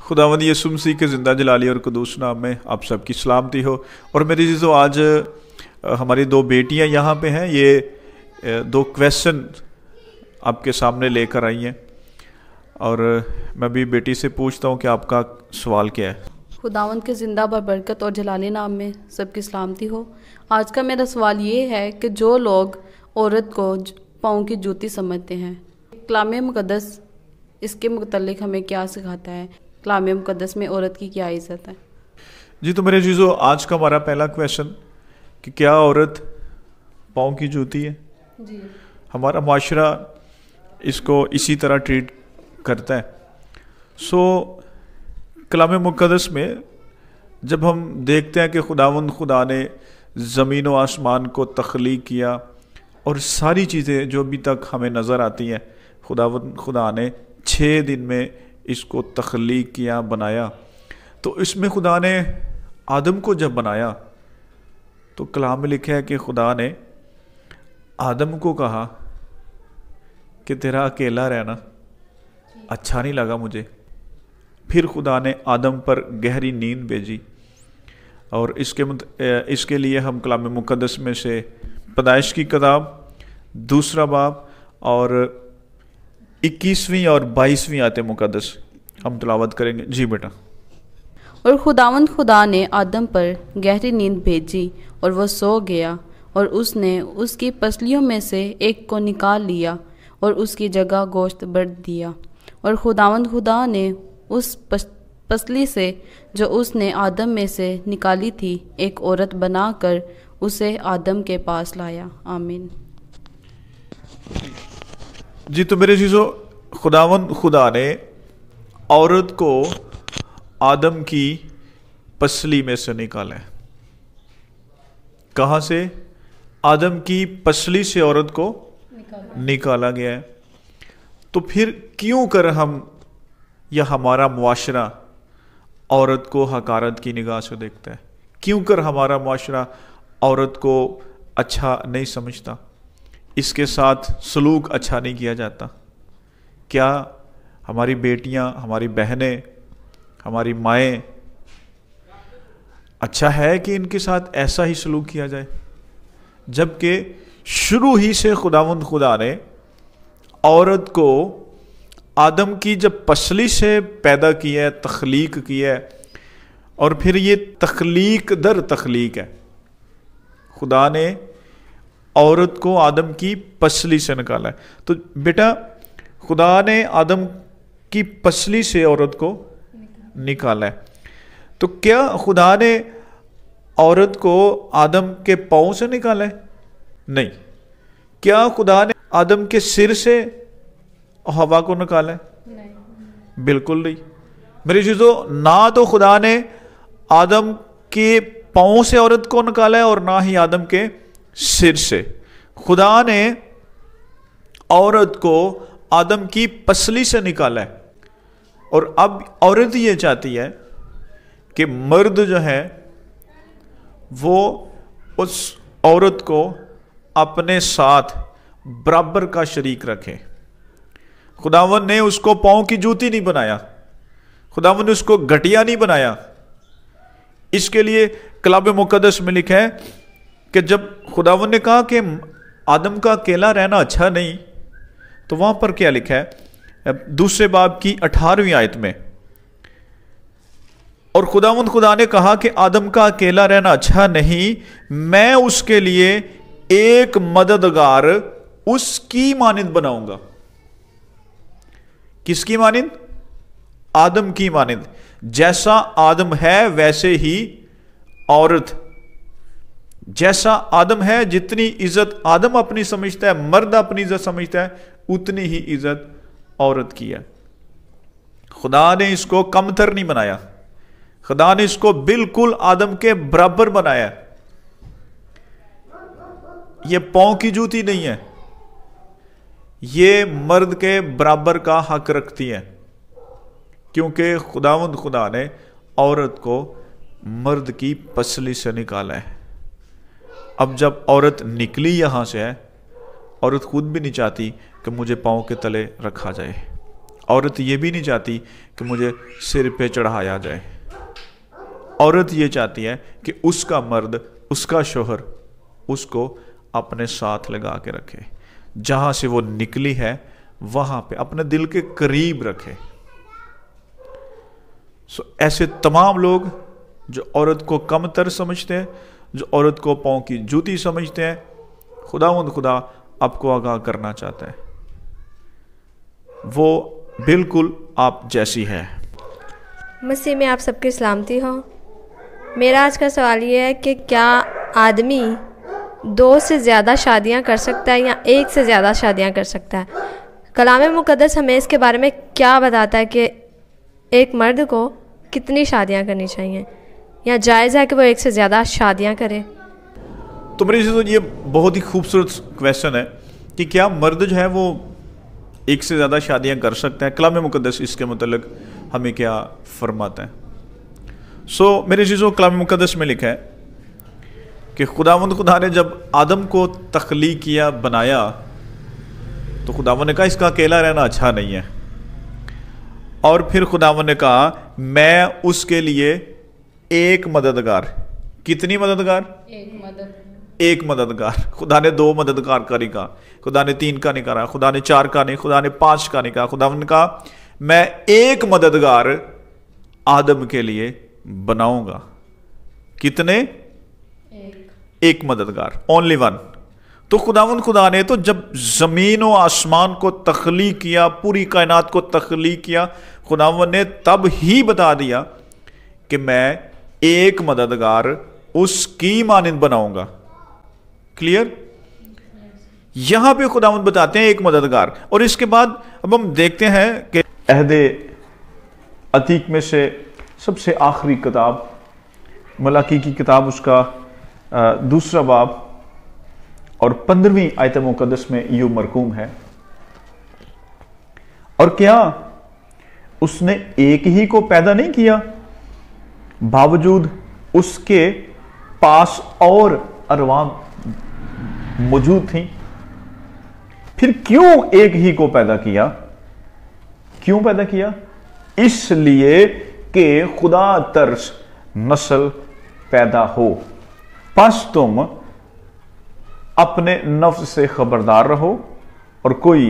खुदावंद यीशु मसीह के ज़िंदा जलाली और कुदूस नाम में आप सबकी सलामती हो। और मेरी चीज़ों आज हमारी दो बेटियां यहाँ पे हैं, ये दो क्वेश्चन आपके सामने लेकर आई हैं और मैं भी बेटी से पूछता हूँ कि आपका सवाल क्या है। खुदावंद के ज़िंदा बरकत और जलाली नाम में सबकी सलामती हो। आज का मेरा सवाल ये है कि जो लोग औरत को पाँव की जूती समझते हैं, कलाम मुक़द्दस इसके मुतल्लिक हमें क्या सिखाता है? कलाम मुक़द्दस में औरत की क्या इज़्ज़त है? जी, तो मेरे चीज़ों आज का हमारा पहला क्वेश्चन कि क्या औरत पाँव की जूती है? जी, हमारा माशरा इसको इसी तरह ट्रीट करता है। कलाम मुक़द्दस में जब हम देखते हैं कि खुदा ने ज़मीन व आसमान को तख्लीक किया और सारी चीज़ें जो अभी तक हमें नज़र आती हैं, खुदा ने 6 दिन में इसको तख्लीक किया, बनाया। तो इसमें खुदा ने आदम को जब बनाया तो कलाम में लिखा है कि खुदा ने आदम को कहा कि तेरा अकेला रहना अच्छा नहीं लगा मुझे। फिर खुदा ने आदम पर गहरी नींद भेजी और इसके लिए हम कलाम मुक़द्दस में से पैदाइश की किताब 2 बाब और 21वीं और 22वीं आयत मुक़द्दस हम तिलावत करेंगे। जी बेटा। और खुदा ने आदम पर गहरी नींद भेजी और वह सो गया, और उसने उसकी पसलियों में से एक को निकाल लिया और उसकी जगह गोश्त बढ़ दिया। और खुदा ने उस पसली से जो उसने आदम में से निकाली थी एक औरत बनाकर उसे आदम के पास लाया। आमीन। जी, तो मेरे चीज़ों खुदा ने औरत को आदम की पसली में से निकाला है। कहाँ से? आदम की पसली से औरत को निकाला गया है। तो फिर क्यों कर हम या हमारा मुआशरा औरत को हकारत की निगाह से देखता है? क्यों कर हमारा मुआशरा औरत को अच्छा नहीं समझता, इसके साथ सलूक अच्छा नहीं किया जाता? क्या हमारी बेटियां, हमारी बहनें, हमारी माएँ, अच्छा है कि इनके साथ ऐसा ही सलूक किया जाए? जबकि शुरू ही से खुदा ने औरत को आदम की जब पसली से पैदा किया है, तख्लीक किया है, और फिर ये तख्लीक दर तख्लीक है। खुदा ने औरत को आदम की पसली से निकाला है। तो बेटा, खुदा ने आदम की पसली से औरत को निकाला है। तो क्या खुदा ने औरत को आदम के पाँव से निकाला है? नहीं। क्या खुदा ने आदम के सिर से हवा को निकाला है? नहीं, बिल्कुल नहीं। मेरी चीज़ों, ना तो खुदा ने आदम के पाँव से औरत को निकाला है और ना ही आदम के सिर से। खुदा ने औरत को आदम की पसली से निकाला है। और अब औरत ये चाहती है कि मर्द जो है वो उस औरत को अपने साथ बराबर का शरीक रखे। खुदावन ने उसको पाँव की जूती नहीं बनाया, खुदावन ने उसको घटिया नहीं बनाया। इसके लिए कलाम मुक़द्दस में लिखा है कि जब खुदावन ने कहा कि आदम का अकेला रहना अच्छा नहीं, तो वहां पर क्या लिखा है? 2 बाब की 18वीं आयत में, और खुदा ने कहा कि आदम का अकेला रहना अच्छा नहीं, मैं उसके लिए एक मददगार उसकी मानिंद बनाऊंगा। किसकी मानिंद? आदम की मानिंद। जैसा आदम है वैसे ही औरत, जैसा आदम है, जितनी इज्जत आदम अपनी समझता है, मर्द अपनी इज्जत समझता है, उतनी ही इज्जत औरत की है। खुदा ने इसको कमतर नहीं बनाया, खुदा ने इसको बिल्कुल आदम के बराबर बनाया। ये पाँव की जूती नहीं है, ये मर्द के बराबर का हक रखती है, क्योंकि खुदा ने औरत को मर्द की पसली से निकाला है। अब जब औरत निकली यहां से है, औरत खुद भी नहीं चाहती कि मुझे पाँव के तले रखा जाए। औरत ये भी नहीं चाहती कि मुझे सिर पे चढ़ाया जाए। औरत ये चाहती है कि उसका मर्द, उसका शोहर उसको अपने साथ लगा के रखे, जहां से वो निकली है वहां पे अपने दिल के करीब रखे। ऐसे तमाम लोग जो औरत को कमतर समझते हैं, जो औरत को पांव की जूती समझते हैं, खुदावंद खुदा आपको आगाह करना चाहता है, वो बिल्कुल आप जैसी है। मसीह में आप सबकी सलामती हो। मेरा आज का सवाल ये है कि क्या आदमी 2 से ज़्यादा शादियां कर सकता है या 1 से ज़्यादा शादियां कर सकता है? कलाम मुक़द्दस हमें इसके बारे में क्या बताता है कि एक मर्द को कितनी शादियां करनी चाहिए, या जायज़ है कि वो 1 से ज़्यादा शादियां करे? तो मेरे तो ये बहुत ही खूबसूरत क्वेश्चन है कि क्या मर्द जो है वो 1 से ज़्यादा शादियां कर सकता है। कलाम मुक़द्दस इसके मतलब हमें क्या फरमाता है। मेरे चीज़ों कलाम मुक़द्दस में लिखा है कि खुदावंद खुदा ने जब आदम को तख्लीक किया, बनाया, तो खुदावंद ने कहा इसका अकेला रहना अच्छा नहीं है, और फिर खुदावंद ने कहा मैं उसके लिए एक मददगार, कितनी मददगार? एक मददगार। खुदा ने 2 मददगार का नहीं कहा, खुदा ने 3 का नहीं कहा, खुदा ने 4 का नहीं, खुदा ने 5 का नहीं कहा। खुदावंद ने कहा मैं एक मददगार आदम के लिए बनाऊंगा। कितने? एक मददगार, ओनली 1। तो खुदावंद खुदा ने तो जब जमीन और आसमान को तख्लीक किया, पूरी कायनात को तख्लीक किया, खुदावंद ने तब ही बता दिया कि मैं एक मददगार उसकी मानिंद बनाऊंगा। क्लियर? यहां पे खुदावंद बताते हैं एक मददगार। और इसके बाद अब हम देखते हैं कि अहदे अतीक में से सबसे आखिरी किताब मलाकी की किताब, उसका 2 बाब और 15वीं आयत मुक़द्दस में यूं मरकूम है, और क्या उसने एक ही को पैदा नहीं किया, बावजूद उसके पास और अरवाम मौजूद थी। फिर क्यों एक ही को पैदा किया? क्यों पैदा किया? इसलिए कि खुदा तरस नस्ल पैदा हो। बस तुम अपने नफ्स से खबरदार रहो और कोई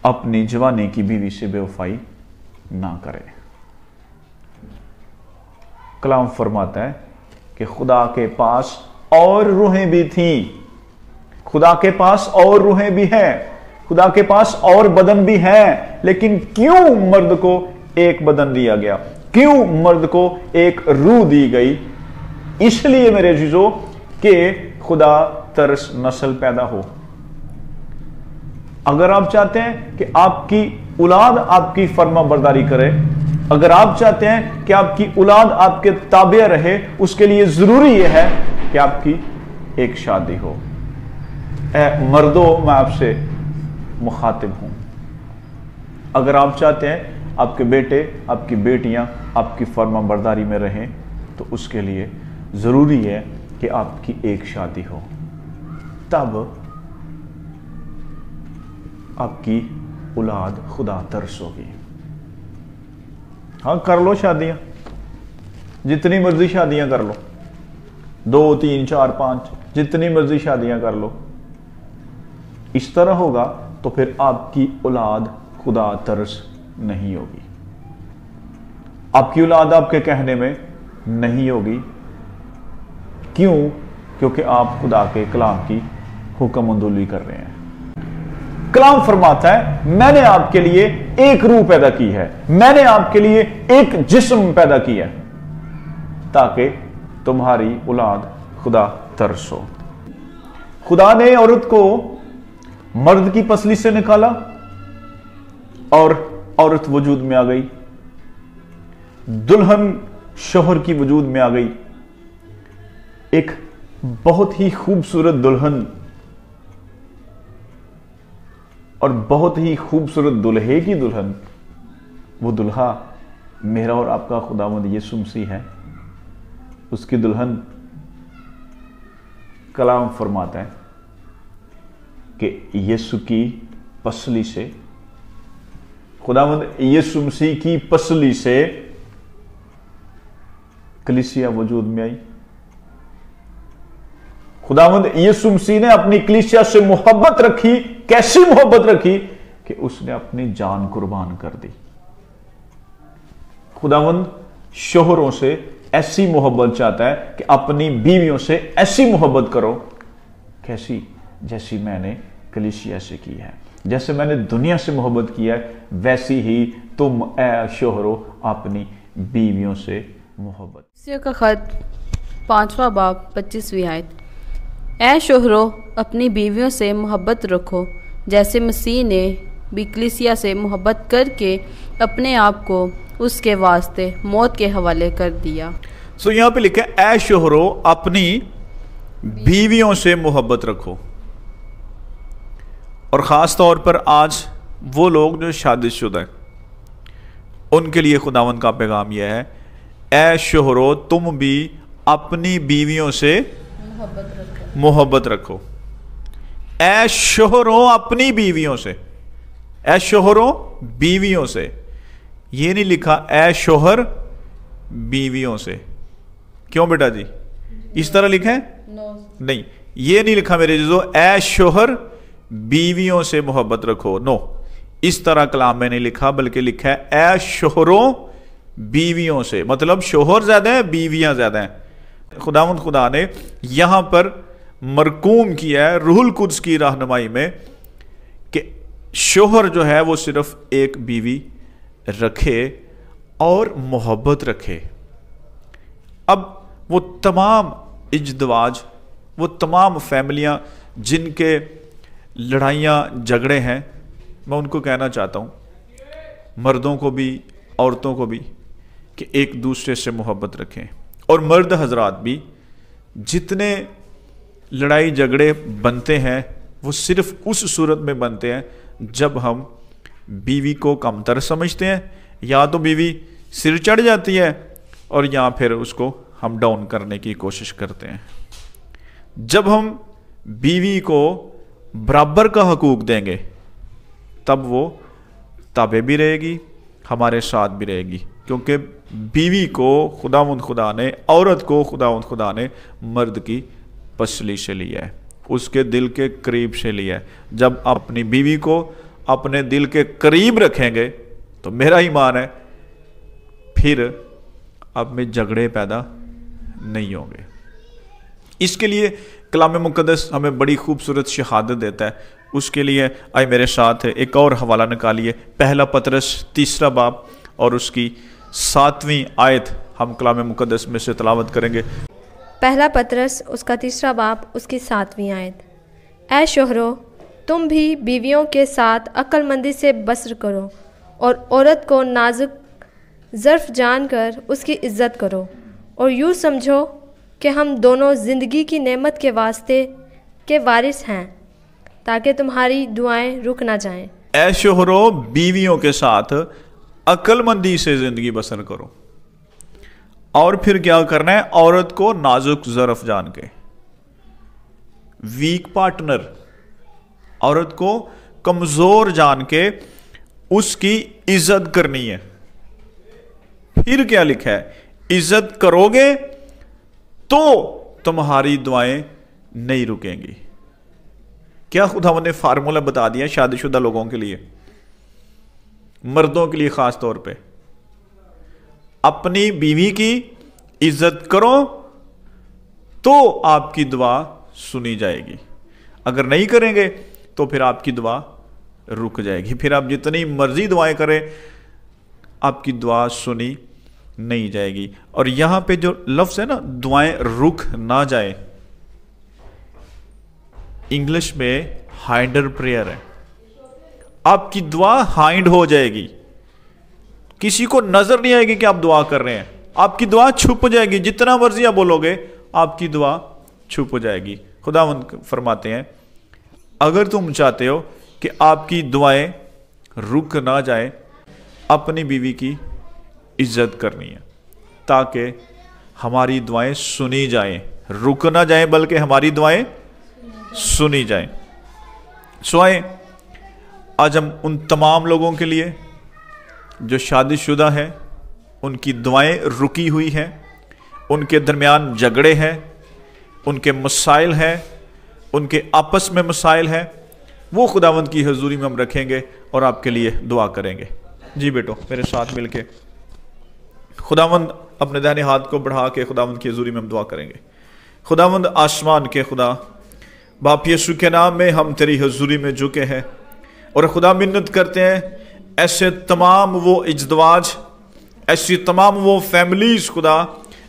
अपनी जवानी की बीवी से बेवफाई ना करे। कलाम फरमाता है कि खुदा के पास और रूहें भी थी, खुदा के पास और रूहें भी हैं, खुदा के पास और बदन भी हैं, लेकिन क्यों मर्द को एक बदन दिया गया? क्यों मर्द को एक रूह दी गई? इसलिए मेरे जीजो कि खुदा तरस नस्ल पैदा हो। अगर आप चाहते हैं कि आपकी औलाद आपकी फर्मा बरदारी करे, अगर आप चाहते हैं कि आपकी औलाद आपके ताबे रहे, उसके लिए जरूरी यह है कि आपकी एक शादी हो। मर्दों, मैं आपसे मुखातिब हूं। अगर आप चाहते हैं आपके बेटे, आपकी बेटियां आपकी फर्मा बरदारी में रहें, तो उसके लिए जरूरी है कि आपकी एक शादी हो, तब आपकी औलाद खुदा तरस होगी। हाँ, कर लो शादियां, जितनी मर्जी शादियां कर लो, 2, 3, 4, 5, जितनी मर्जी शादियां कर लो। इस तरह होगा तो फिर आपकी औलाद खुदा तरस नहीं होगी, आपकी औलाद आपके कहने में नहीं होगी। क्यों? क्योंकि आप खुदा के कलाम की हुक्मंदुली कर रहे हैं। कलाम फरमाता है मैंने आपके लिए एक रूह पैदा की है, मैंने आपके लिए एक जिस्म पैदा किया है, ताकि तुम्हारी औलाद खुदा तरस हो। खुदा ने औरत को मर्द की पसली से निकाला और औरत वजूद में आ गई, दुल्हन शोहर की वजूद में आ गई। एक बहुत ही खूबसूरत दुल्हन और बहुत ही खूबसूरत दुल्हे की दुल्हन, वो दुल्हा मेरा और आपका खुदावंद यीशु मसीह है। उसकी दुल्हन कलाम फरमाता है कि यीशु की पसली से खुदावंद यीशु मसीह की पसली से कलीसिया वजूद में आई। खुदावंद यीशु मसीह ने अपनी कलीसिया से मोहब्बत रखी। कैसी मोहब्बत रखी कि उसने अपनी जान कुर्बान कर दी। खुदावंद शोहरों से ऐसी मोहब्बत चाहता है कि अपनी बीवियों से ऐसी मोहब्बत करो। कैसी? जैसी मैंने कलीसिया से की है, जैसे मैंने दुनिया से मोहब्बत की है, वैसी ही तुम ऐ शोहरों अपनी बीवियों से मोहब्बत। का खत 5वां बाब 25वीं आयत। ऐ शोहरों अपनी बीवियों से मोहब्बत रखो, जैसे मसीह ने भी कलीसिया से मोहब्बत करके अपने आप को उसके वास्ते मौत के हवाले कर दिया। सो यहां पे लिखा है ऐ शोहरों अपनी बीवियों से मोहब्बत रखो। और ख़ास तौर पर आज वो लोग जो शादीशुदा हैं उनके लिए खुदावंद का पैगाम यह है, ऐ शोहरों तुम भी अपनी बीवियों से मोहब्बत रखो। ऐ शोहरों अपनी बीवियों से, ऐ शोहरों बीवियों से। ये नहीं लिखा ऐ शोहर बीवियों से। क्यों बेटा जी? इस तरह लिखा है? नहीं, ये नहीं लिखा मेरे जो ऐ शोहर बीवियों से मोहब्बत रखो। नो, इस तरह कलाम में नहीं लिखा, बल्कि लिखा है ऐ शोहरों बीवियों से। मतलब शोहर ज्यादा है, बीवियां ज्यादा हैं। खुदावंद खुदा ने यहां पर मरकूम किया है रूहुल कुद्स की रहनुमाई में कि शोहर जो है वो सिर्फ एक बीवी रखे और मोहब्बत रखे। अब वो तमाम इज्दवाज, वो तमाम फैमिलियां जिनके लड़ाइयाँ झगड़े हैं, मैं उनको कहना चाहता हूँ, मर्दों को भी औरतों को भी, कि एक दूसरे से मोहब्बत रखें। और मर्द हजरात भी, जितने लड़ाई झगड़े बनते हैं वो सिर्फ उस सूरत में बनते हैं जब हम बीवी को कमतर समझते हैं, या तो बीवी सिर चढ़ जाती है और या फिर उसको हम डाउन करने की कोशिश करते हैं। जब हम बीवी को बराबर का हकूक देंगे तब वो ताबे भी रहेगी, हमारे साथ भी रहेगी। क्योंकि बीवी को खुदावंद खुदा ने, औरत को खुदावंद खुदा ने मर्द की पसली से लिया है, उसके दिल के करीब से लिया है। जब आप अपनी बीवी को अपने दिल के करीब रखेंगे तो मेरा ईमान है फिर अब में झगड़े पैदा नहीं होंगे। इसके लिए कलाम मुकद्दस हमें बड़ी खूबसूरत शहादत देता है। उसके लिए आए मेरे साथ एक और हवाला निकालिए, पहला पतरस 3 बाब और उसकी 7वीं आयत हम कलाम मुकद्दस में से तलावत करेंगे। पहला पतरस उसका 3 बाब उसकी 7वीं आयत। ऐ शोहरों तुम भी बीवियों के साथ अक्लमंदी से बसर करो और औरत को नाजुक ज़र्फ़ जानकर उसकी इज़्ज़त करो, और यूँ समझो कि हम दोनों ज़िंदगी की नेमत के वास्ते के वारिस हैं, ताकि तुम्हारी दुआएं रुक ना जाएं। ऐ शोहरों बीवियों के साथ अक्लमंदी से ज़िंदगी बसर करो। और फिर क्या करना है? औरत को नाजुक ज़र्फ़ जान के, वीक पार्टनर, औरत को कमज़ोर जान के उसकी इज़्ज़त करनी है। फिर क्या लिखा है? इज़्ज़त करोगे तो तुम्हारी दुआएं नहीं रुकेंगी। क्या खुदा ने फार्मूला बता दिया शादीशुदा लोगों के लिए, मर्दों के लिए खास तौर पे? अपनी बीवी की इज्जत करो तो आपकी दुआ सुनी जाएगी, अगर नहीं करेंगे तो फिर आपकी दुआ रुक जाएगी। फिर आप जितनी मर्जी दुआएं करें आपकी दुआ सुनी नहीं जाएगी। और यहां पे जो लफ्ज है ना, दुआएं रुक ना जाए, इंग्लिश में हाइंडर प्रेयर है। आपकी दुआ हाइंड हो जाएगी, किसी को नजर नहीं आएगी कि आप दुआ कर रहे हैं, आपकी दुआ छुप जाएगी। जितना मर्जी आप बोलोगे आपकी दुआ छुप जाएगी। खुदावंद फरमाते हैं अगर तुम चाहते हो कि आपकी दुआएं रुक ना जाए, अपनी बीवी की इज्जत करनी है ताकि हमारी दुआएं सुनी जाएं, रुक ना जाएं बल्कि हमारी दुआएं सुनी जाएं। सो आए आज हम उन तमाम लोगों के लिए जो शादीशुदा है उनकी दुआएं रुकी हुई हैं, उनके दरमियान झगड़े हैं, उनके मसाइल हैं, उनके आपस में मसाइल हैं, वो खुदावंद की हजूरी में हम रखेंगे और आपके लिए दुआ करेंगे। जी बेटो मेरे साथ मिलके खुदावंद अपने दाहिने हाथ को बढ़ा के खुदावंद की हजूरी में हम दुआ करेंगे। खुदावंद आसमान के खुदा, बाप यीशु के नाम में हम तेरी हजूरी में झुके हैं और खुदा मिन्नत करते हैं ऐसे तमाम वो इजदवाज, ऐसी तमाम वो फैमिलीज खुदा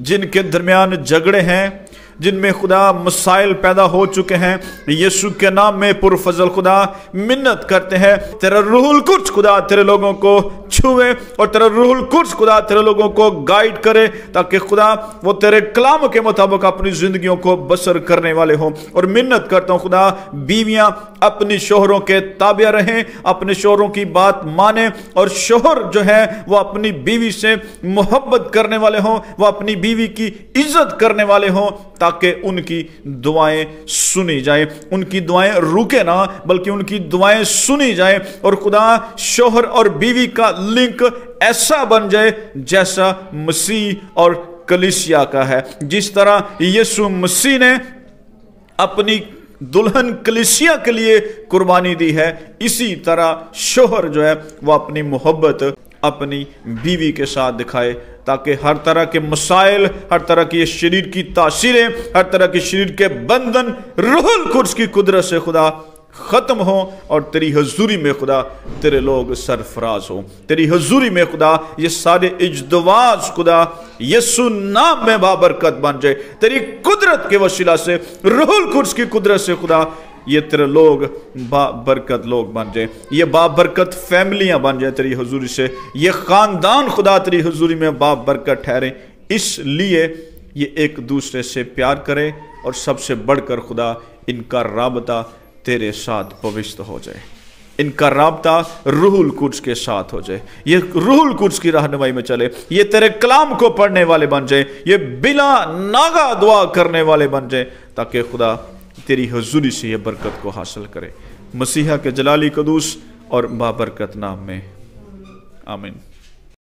जिनके दरमियान झगड़े हैं, जिनमें खुदा मसाइल पैदा हो चुके हैं, यीशु के नाम में पुरफजल खुदा मिन्नत करते हैं तेरा रूहुल कुद्स खुदा तेरे लोगों को छुए और तेरा रूहुल कुद्स खुदा तेरे लोगों को गाइड करे, ताकि खुदा वो तेरे कलाम के मुताबिक अपनी जिंदगियों को बसर करने वाले हों। और मिन्नत करता हूं खुदा, बीवियां अपनी शोहरों के ताबिया रहें, अपने शोहरों की बात माने, और शोहर जो है वो अपनी बीवी से मोहब्बत करने वाले हों, वो अपनी बीवी की इज्जत करने वाले हों, ताकि उनकी दुआएं सुनी जाए, उनकी दुआएं रुके ना बल्कि उनकी दुआएं सुनी जाए। और खुदा शोहर और बीवी का लिंक ऐसा बन जाए जैसा मसीह और कलीसिया का है। जिस तरह यीशु मसीह ने अपनी दुल्हन कलीसिया के लिए कुर्बानी दी है, इसी तरह शोहर जो है वो अपनी मोहब्बत अपनी बीवी के साथ दिखाए, ताकि हर तरह के मसाइल, हर तरह की शरीर की तासीरें, हर तरह के शरीर के बंधन रूहुल कुद्स की कुदरत से खुदा खत्म हो और तेरी हजूरी में खुदा तेरे लोग सरफराज हो। तेरी हजूरी में खुदा ये सारे इजदवाज खुदा यीशु नाम में बाबरकत बन जाए, तेरी कुदरत के वसीला से, रूहुल कुद्स की कुदरत से खुदा ये तेरे लोग बाबरकत लोग बन जाए, ये बाबरकत फैमिलियां बन जाए तेरी हजूरी से, ये खानदान खुदा तेरी हजूरी में बाबरकत ठहरे। इसलिए ये एक दूसरे से प्यार करें और सबसे बढ़कर खुदा इनका राबता तेरे साथ पवित्र हो जाए, इनका राबता रूहुल कुद्स के साथ हो जाए, ये रूहुल कुद्स की रहनुमाई में चले, ये तेरे कलाम को पढ़ने वाले बन जाए, ये बिला नागा दुआ करने वाले बन जाए, ताकि खुदा तेरी हजूरी से ये बरकत को हासिल करे। मसीहा के जलाली कदूस और बाबरकत नाम में आमीन।